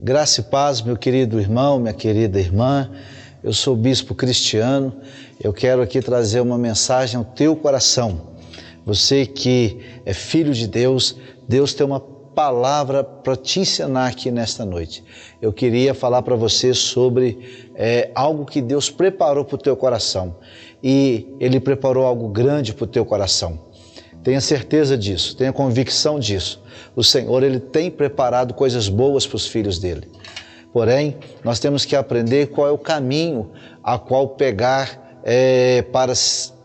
Graça e paz, meu querido irmão, minha querida irmã. Eu sou o Bispo Cristiano. Eu quero aqui trazer uma mensagem ao teu coração. Você que é filho de Deus, Deus tem uma palavra para te ensinar aqui nesta noite. Eu queria falar para você sobre algo que Deus preparou para o teu coração. E Ele preparou algo grande para o teu coração. Tenha certeza disso, tenha convicção disso. O Senhor, Ele tem preparado coisas boas para os filhos dEle. Porém, nós temos que aprender qual é o caminho a qual pegar para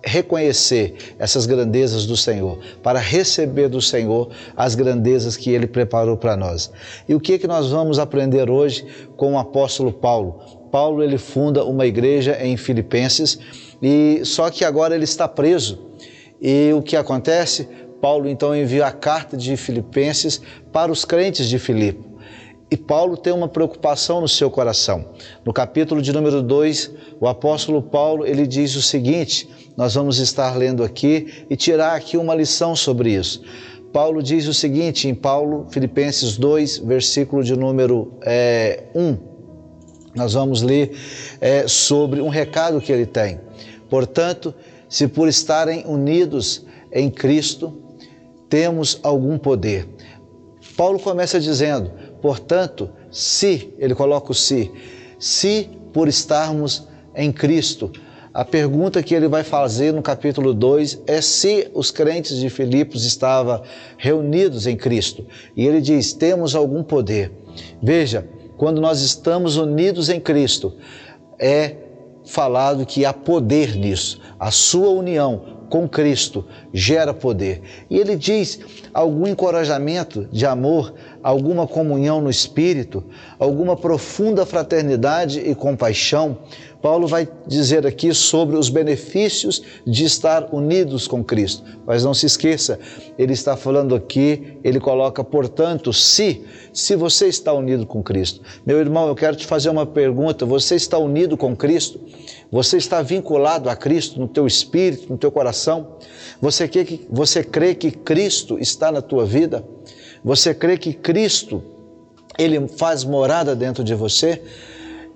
reconhecer essas grandezas do Senhor, para receber do Senhor as grandezas que Ele preparou para nós. E o que nós vamos aprender hoje com o apóstolo Paulo? Paulo, ele funda uma igreja em Filipenses, só que agora ele está preso. E o que acontece? Paulo então envia a carta de Filipenses para os crentes de Filipe. E Paulo tem uma preocupação no seu coração. No capítulo de número 2, o apóstolo Paulo, ele diz o seguinte, nós vamos estar lendo aqui e tirar aqui uma lição sobre isso. Paulo diz o seguinte em Filipenses 2, versículo de número 1. Nós vamos ler sobre um recado que ele tem. Portanto, se por estarem unidos em Cristo, temos algum poder. Paulo começa dizendo, portanto, ele coloca o se por estarmos em Cristo. A pergunta que ele vai fazer no capítulo 2 é se os crentes de Filipos estavam reunidos em Cristo. E ele diz, temos algum poder. Veja, quando nós estamos unidos em Cristo, é falado que há poder nisso. A sua união com Cristo gera poder. E ele diz algum encorajamento de amor, alguma comunhão no Espírito, alguma profunda fraternidade e compaixão. Paulo vai dizer aqui sobre os benefícios de estar unidos com Cristo. Mas não se esqueça, ele está falando aqui, ele coloca, portanto, se você está unido com Cristo. Meu irmão, eu quero te fazer uma pergunta, você está unido com Cristo? Você está vinculado a Cristo no teu espírito, no teu coração? Você crê que Cristo está na tua vida? Você crê que Cristo, Ele faz morada dentro de você?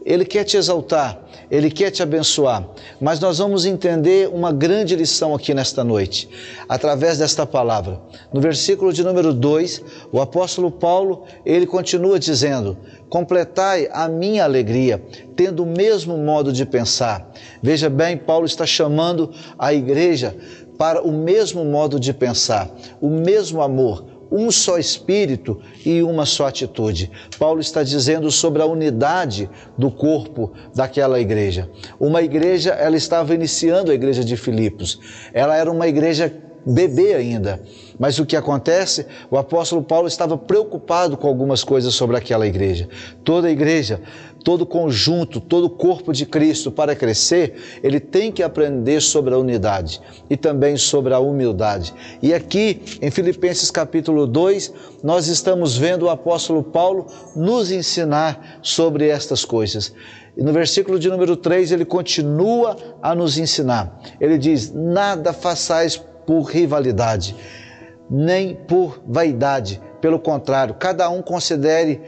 Ele quer te exaltar, Ele quer te abençoar, mas nós vamos entender uma grande lição aqui nesta noite, através desta palavra. No versículo de número 2, o apóstolo Paulo, ele continua dizendo, completai a minha alegria, tendo o mesmo modo de pensar. Veja bem, Paulo está chamando a igreja para o mesmo modo de pensar, o mesmo amor, um só espírito e uma só atitude. Paulo está dizendo sobre a unidade do corpo daquela igreja. Uma igreja, ela estava iniciando a igreja de Filipos. Ela era uma igreja bebê ainda. Mas o que acontece? O apóstolo Paulo estava preocupado com algumas coisas sobre aquela igreja. Toda igreja, todo conjunto, todo corpo de Cristo, para crescer, ele tem que aprender sobre a unidade e também sobre a humildade. E aqui, em Filipenses capítulo 2, nós estamos vendo o apóstolo Paulo nos ensinar sobre estas coisas. E no versículo de número 3, ele continua a nos ensinar. Ele diz, nada façais por rivalidade, nem por vaidade. Pelo contrário, cada um considere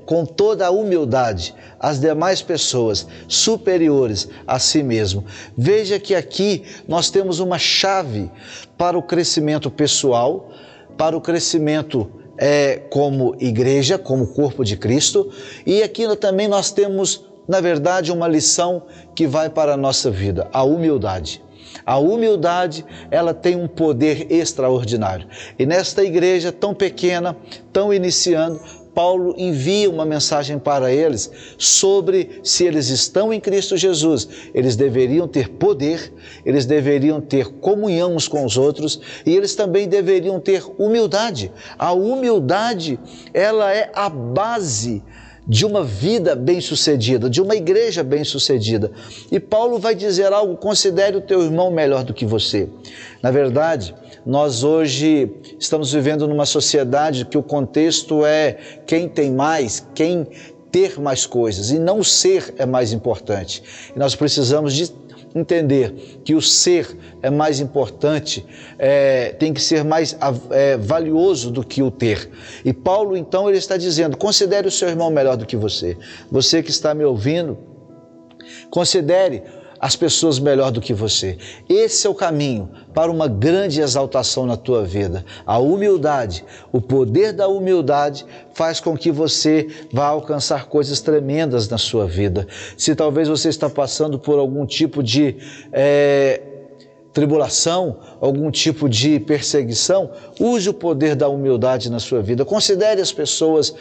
com toda a humildade as demais pessoas superiores a si mesmo. Veja que aqui nós temos uma chave para o crescimento pessoal, para o crescimento como igreja, como corpo de Cristo, e aqui também nós temos, na verdade, uma lição que vai para a nossa vida, a humildade. A humildade, ela tem um poder extraordinário. E nesta igreja tão pequena, tão iniciando, Paulo envia uma mensagem para eles sobre se eles estão em Cristo Jesus, eles deveriam ter poder, eles deveriam ter comunhão uns com os outros e eles também deveriam ter humildade. A humildade, ela é a base de uma vida bem-sucedida, de uma igreja bem-sucedida. E Paulo vai dizer algo, considere o teu irmão melhor do que você. Na verdade, nós hoje estamos vivendo numa sociedade que o contexto é quem tem mais, quem ter mais coisas, e não ser é mais importante. E nós precisamos de entender que o ser é mais importante, tem que ser mais valioso do que o ter. E Paulo, então, ele está dizendo, considere o seu irmão melhor do que você. Você que está me ouvindo, considere as pessoas melhor do que você. Esse é o caminho para uma grande exaltação na tua vida. A humildade, o poder da humildade faz com que você vá alcançar coisas tremendas na sua vida. Se talvez você está passando por algum tipo de tribulação, algum tipo de perseguição, use o poder da humildade na sua vida. Considere as pessoas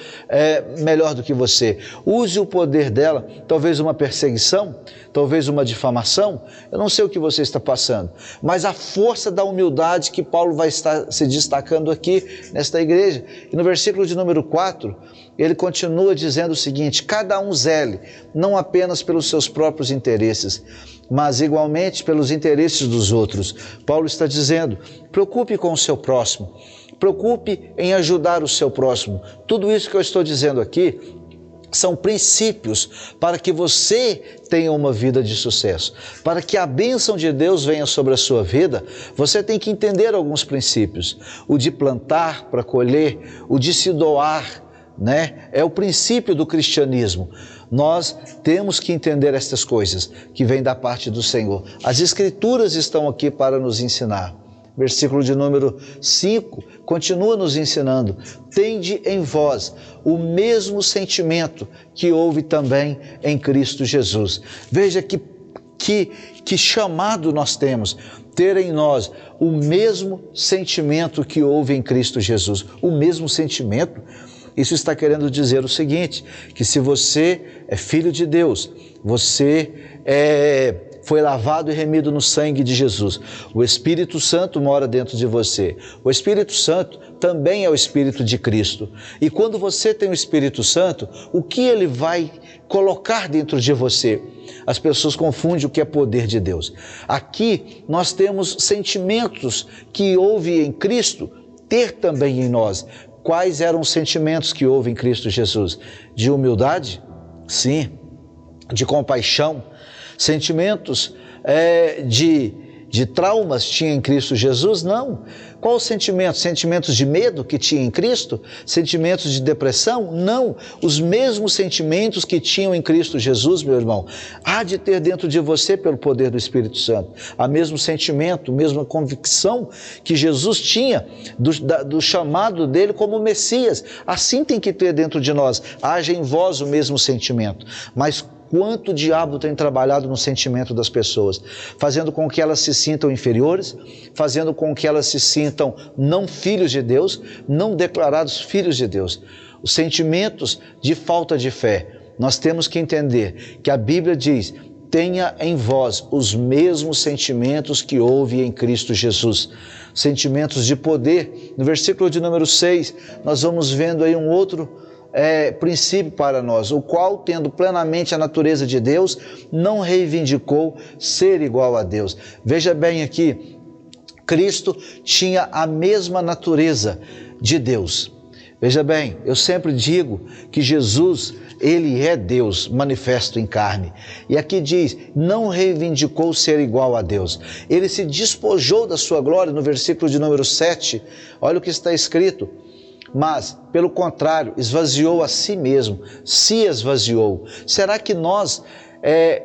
melhor do que você. Use o poder dela, talvez uma perseguição, talvez uma difamação. Eu não sei o que você está passando, mas a força da humildade que Paulo vai estar se destacando aqui nesta igreja. E no versículo de número 4, ele continua dizendo o seguinte: cada um zele, não apenas pelos seus próprios interesses, mas igualmente pelos interesses dos outros. Paulo está dizendo, preocupe com o seu próximo, preocupe em ajudar o seu próximo. Tudo isso que eu estou dizendo aqui são princípios para que você tenha uma vida de sucesso. Para que a bênção de Deus venha sobre a sua vida, você tem que entender alguns princípios. O de plantar para colher, o de se doar, né? É o princípio do cristianismo. Nós temos que entender estas coisas que vêm da parte do Senhor. As Escrituras estão aqui para nos ensinar. Versículo de número 5 continua nos ensinando: tende em vós o mesmo sentimento que houve também em Cristo Jesus. Veja que chamado nós temos, ter em nós o mesmo sentimento que houve em Cristo Jesus. O mesmo sentimento. Isso está querendo dizer o seguinte, que se você é filho de Deus, você foi lavado e remido no sangue de Jesus, o Espírito Santo mora dentro de você. O Espírito Santo também é o Espírito de Cristo. E quando você tem o Espírito Santo, o que ele vai colocar dentro de você? As pessoas confundem o que é poder de Deus. Aqui nós temos sentimentos que houve em Cristo, ter também em nós. Quais eram os sentimentos que houve em Cristo Jesus? De humildade? Sim. De compaixão? Sentimentos de traumas tinha em Cristo Jesus? Não. Qual os sentimentos? Sentimentos de medo que tinha em Cristo? Sentimentos de depressão? Não. Os mesmos sentimentos que tinham em Cristo Jesus, meu irmão, há de ter dentro de você pelo poder do Espírito Santo. O mesmo sentimento, a mesma convicção que Jesus tinha do chamado dele como Messias. Assim tem que ter dentro de nós. Haja em vós o mesmo sentimento. Mas quanto o diabo tem trabalhado no sentimento das pessoas, fazendo com que elas se sintam inferiores, fazendo com que elas se sintam não filhos de Deus, não declarados filhos de Deus. Os sentimentos de falta de fé. Nós temos que entender que a Bíblia diz: tenha em vós os mesmos sentimentos que houve em Cristo Jesus. Sentimentos de poder. No versículo de número 6, nós vamos vendo aí um outro princípio para nós, o qual, tendo plenamente a natureza de Deus, não reivindicou ser igual a Deus. Veja bem aqui, Cristo tinha a mesma natureza de Deus. Veja bem, eu sempre digo que Jesus, ele é Deus manifesto em carne. E aqui diz, não reivindicou ser igual a Deus. Ele se despojou da sua glória, no versículo de número 7, olha o que está escrito. Mas, pelo contrário, esvaziou a si mesmo, se esvaziou. Será que nós,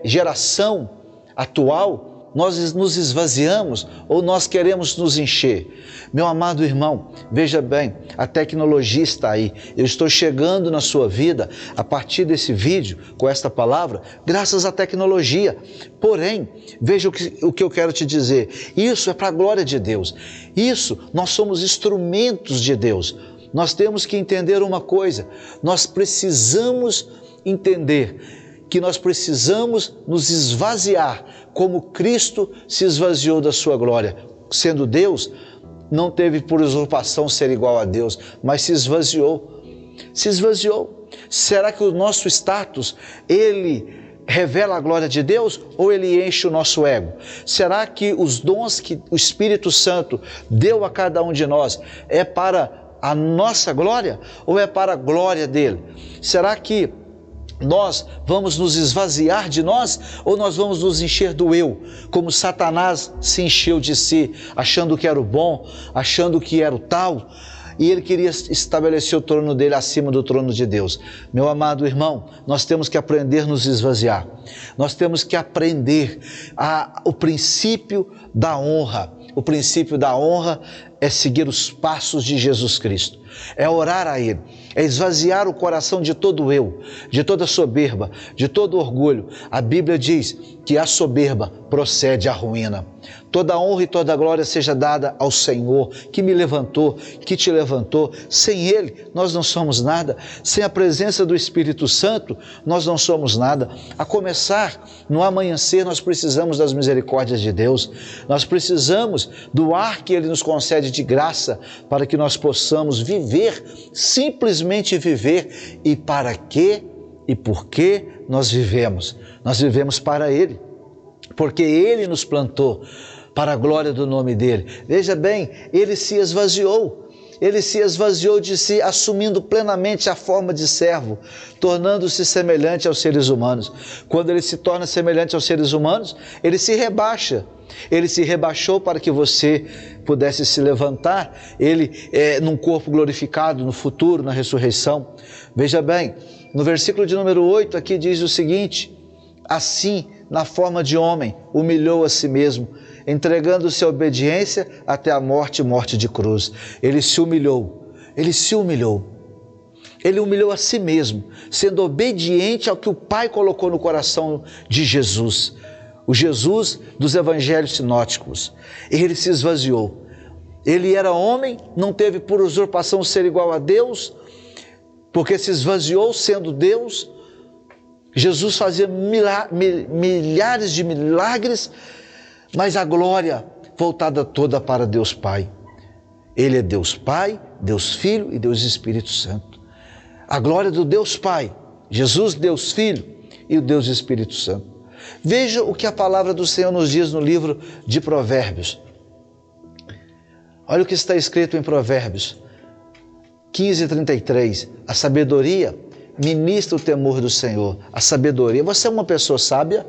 geração atual, nós nos esvaziamos ou nós queremos nos encher? Meu amado irmão, veja bem, a tecnologia está aí. Eu estou chegando na sua vida a partir desse vídeo, com esta palavra, graças à tecnologia. Porém, veja o que eu quero te dizer. Isso é para a glória de Deus. Isso, nós somos instrumentos de Deus. Nós temos que entender uma coisa, nós precisamos entender que nós precisamos nos esvaziar como Cristo se esvaziou da sua glória. Sendo Deus, não teve por usurpação ser igual a Deus, mas se esvaziou. Se esvaziou. Será que o nosso status, ele revela a glória de Deus ou ele enche o nosso ego? Será que os dons que o Espírito Santo deu a cada um de nós é para a nossa glória ou é para a glória dele? Será que nós vamos nos esvaziar de nós ou nós vamos nos encher do eu, como Satanás se encheu de si, achando que era o bom, achando que era o tal, e ele queria estabelecer o trono dele acima do trono de Deus. Meu amado irmão, nós temos que aprender a nos esvaziar, nós temos que aprender o princípio da honra. O princípio da honra é seguir os passos de Jesus Cristo, é orar a Ele, é esvaziar o coração de todo eu, de toda soberba, de todo orgulho. A Bíblia diz que a soberba procede à ruína. Toda honra e toda glória seja dada ao Senhor, que me levantou, que te levantou. Sem Ele, nós não somos nada. Sem a presença do Espírito Santo, nós não somos nada. A começar, no amanhecer, nós precisamos das misericórdias de Deus. Nós precisamos do ar que Ele nos concede de graça, para que nós possamos viver, simplesmente viver. E para quê e por que nós vivemos? Nós vivemos para Ele, porque Ele nos plantou para a glória do nome dEle. Veja bem, Ele se esvaziou. Ele se esvaziou de si, assumindo plenamente a forma de servo, tornando-se semelhante aos seres humanos. Quando Ele se torna semelhante aos seres humanos, Ele se rebaixa. Ele se rebaixou para que você pudesse se levantar, Ele num corpo glorificado no futuro, na ressurreição. Veja bem, no versículo de número 8 aqui diz o seguinte: assim, na forma de homem, humilhou a si mesmo, entregando-se à obediência até a morte, morte de cruz. Ele se humilhou, Ele se humilhou. Ele humilhou a si mesmo, sendo obediente ao que o Pai colocou no coração de Jesus. O Jesus dos evangelhos sinóticos. Ele se esvaziou. Ele era homem, não teve por usurpação ser igual a Deus, porque se esvaziou sendo Deus. Jesus fazia milhares de milagres, mas a glória voltada toda para Deus Pai. Ele é Deus Pai, Deus Filho e Deus Espírito Santo. A glória do Deus Pai, Jesus Deus Filho e o Deus Espírito Santo. Veja o que a palavra do Senhor nos diz no livro de Provérbios. Olha o que está escrito em Provérbios 15:33. A sabedoria ministra o temor do Senhor. A sabedoria. Você é uma pessoa sábia?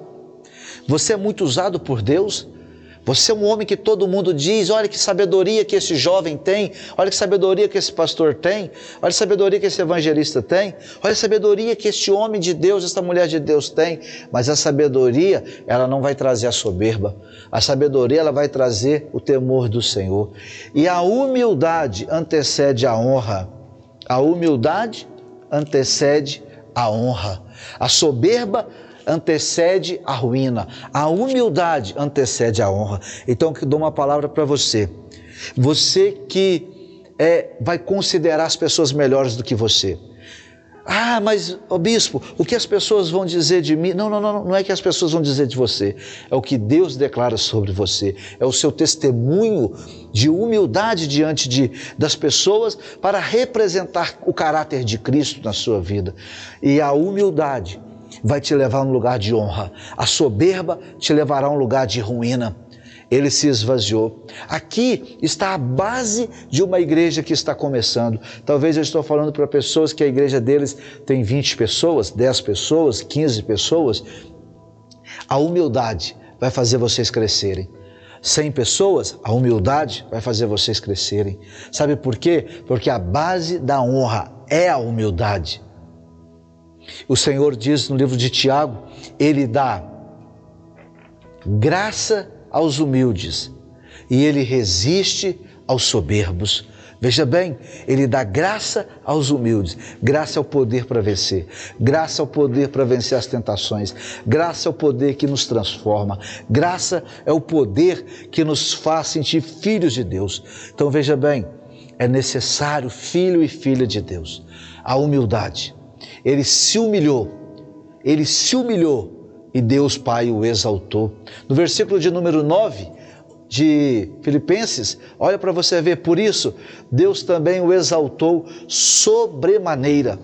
Você é muito usado por Deus? Você é um homem que todo mundo diz: olha que sabedoria que esse jovem tem, olha que sabedoria que esse pastor tem, olha a sabedoria que esse evangelista tem, olha a sabedoria que este homem de Deus, esta mulher de Deus tem. Mas a sabedoria, ela não vai trazer a soberba. A sabedoria, ela vai trazer o temor do Senhor. E a humildade antecede a honra. A humildade antecede a honra. A soberba antecede a ruína, a humildade antecede a honra. Então, eu dou uma palavra para você. Você que vai considerar as pessoas melhores do que você. Ah, mas, bispo, o que as pessoas vão dizer de mim? Não é que as pessoas vão dizer de você. É o que Deus declara sobre você. É o seu testemunho de humildade diante das pessoas para representar o caráter de Cristo na sua vida. E a humildade vai te levar a um lugar de honra. A soberba te levará a um lugar de ruína. Ele se esvaziou. Aqui está a base de uma igreja que está começando. Talvez eu estou falando para pessoas que a igreja deles tem 20 pessoas, 10 pessoas, 15 pessoas. A humildade vai fazer vocês crescerem. 100 pessoas, a humildade vai fazer vocês crescerem. Sabe por quê? Porque a base da honra é a humildade. O Senhor diz no livro de Tiago, Ele dá graça aos humildes e Ele resiste aos soberbos. Veja bem, Ele dá graça aos humildes. Graça é o poder para vencer. Graça é o poder para vencer as tentações. Graça é o poder que nos transforma. Graça é o poder que nos faz sentir filhos de Deus. Então veja bem, é necessário filho e filha de Deus. A humildade. Ele se humilhou e Deus Pai o exaltou. No versículo de número 9 de Filipenses, olha para você ver, por isso Deus também o exaltou sobremaneira,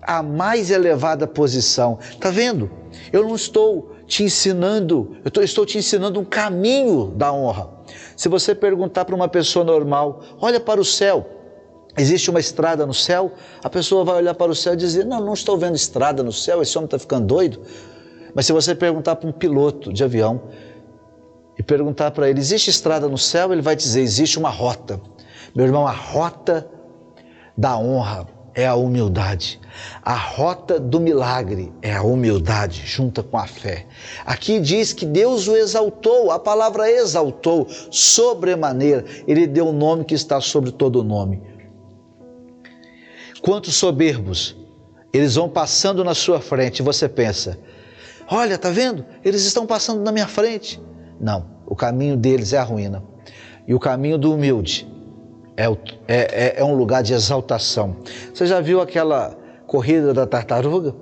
a mais elevada posição. Está vendo? Eu não estou te ensinando, estou te ensinando um caminho da honra. Se você perguntar para uma pessoa normal, olha para o céu, existe uma estrada no céu, a pessoa vai olhar para o céu e dizer, não estou vendo estrada no céu, esse homem está ficando doido. Mas se você perguntar para um piloto de avião e perguntar para ele, existe estrada no céu? Ele vai dizer, existe uma rota. Meu irmão, a rota da honra é a humildade. A rota do milagre é a humildade, junta com a fé. Aqui diz que Deus o exaltou, a palavra exaltou, sobremaneira. Ele deu o nome que está sobre todo nome. Quantos soberbos, eles vão passando na sua frente e você pensa, olha, está vendo? Eles estão passando na minha frente. Não, o caminho deles é a ruína. E o caminho do humilde é um lugar de exaltação. Você já viu aquela corrida da tartaruga?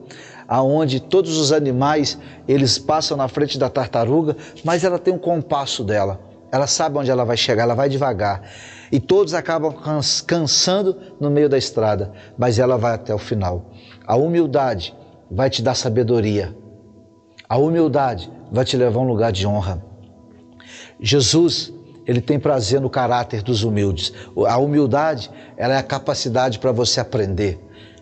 Aonde todos os animais, eles passam na frente da tartaruga, mas ela tem um compasso dela. Ela sabe onde ela vai chegar, ela vai devagar. E todos acabam cansando no meio da estrada, mas ela vai até o final. A humildade vai te dar sabedoria. A humildade vai te levar a um lugar de honra. Jesus, ele tem prazer no caráter dos humildes. A humildade, ela é a capacidade para você aprender,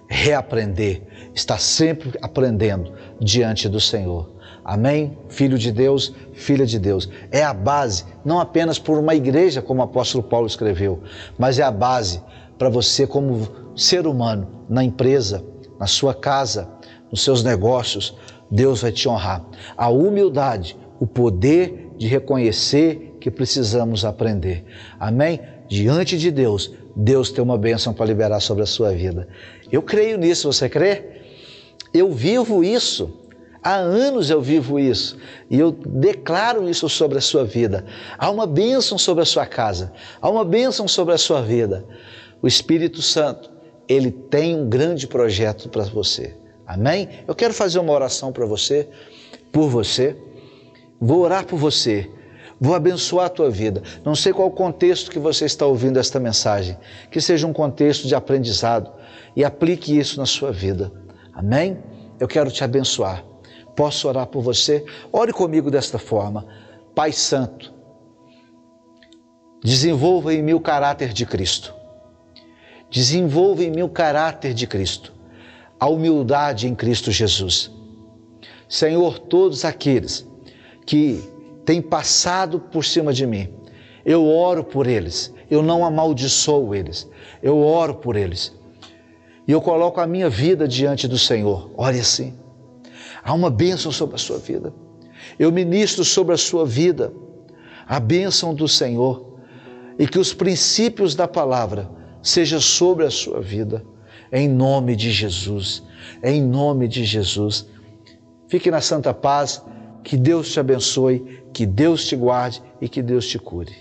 reaprender, estar sempre aprendendo diante do Senhor. Amém? Filho de Deus, filha de Deus. É a base, não apenas por uma igreja, como o apóstolo Paulo escreveu, mas é a base para você como ser humano, na empresa, na sua casa, nos seus negócios. Deus vai te honrar. A humildade, o poder de reconhecer que precisamos aprender. Amém? Diante de Deus, Deus tem uma bênção para liberar sobre a sua vida. Eu creio nisso, você crê? Eu vivo isso. Há anos eu vivo isso. E eu declaro isso sobre a sua vida. Há uma bênção sobre a sua casa. Há uma bênção sobre a sua vida. O Espírito Santo, ele tem um grande projeto para você. Amém? Eu quero fazer uma oração para você, por você. Vou orar por você. Vou abençoar a tua vida. Não sei qual o contexto que você está ouvindo esta mensagem. Que seja um contexto de aprendizado. E aplique isso na sua vida. Amém? Eu quero te abençoar. Posso orar por você? Ore comigo desta forma. Pai Santo, desenvolva em mim o caráter de Cristo. Desenvolva em mim o caráter de Cristo. A humildade em Cristo Jesus. Senhor, todos aqueles que têm passado por cima de mim, eu oro por eles, eu não amaldiçoo eles, eu oro por eles. E eu coloco a minha vida diante do Senhor. Ore assim. Há uma bênção sobre a sua vida. Eu ministro sobre a sua vida a bênção do Senhor e que os princípios da palavra sejam sobre a sua vida. Em nome de Jesus. Em nome de Jesus. Fique na santa paz. Que Deus te abençoe, que Deus te guarde e que Deus te cure.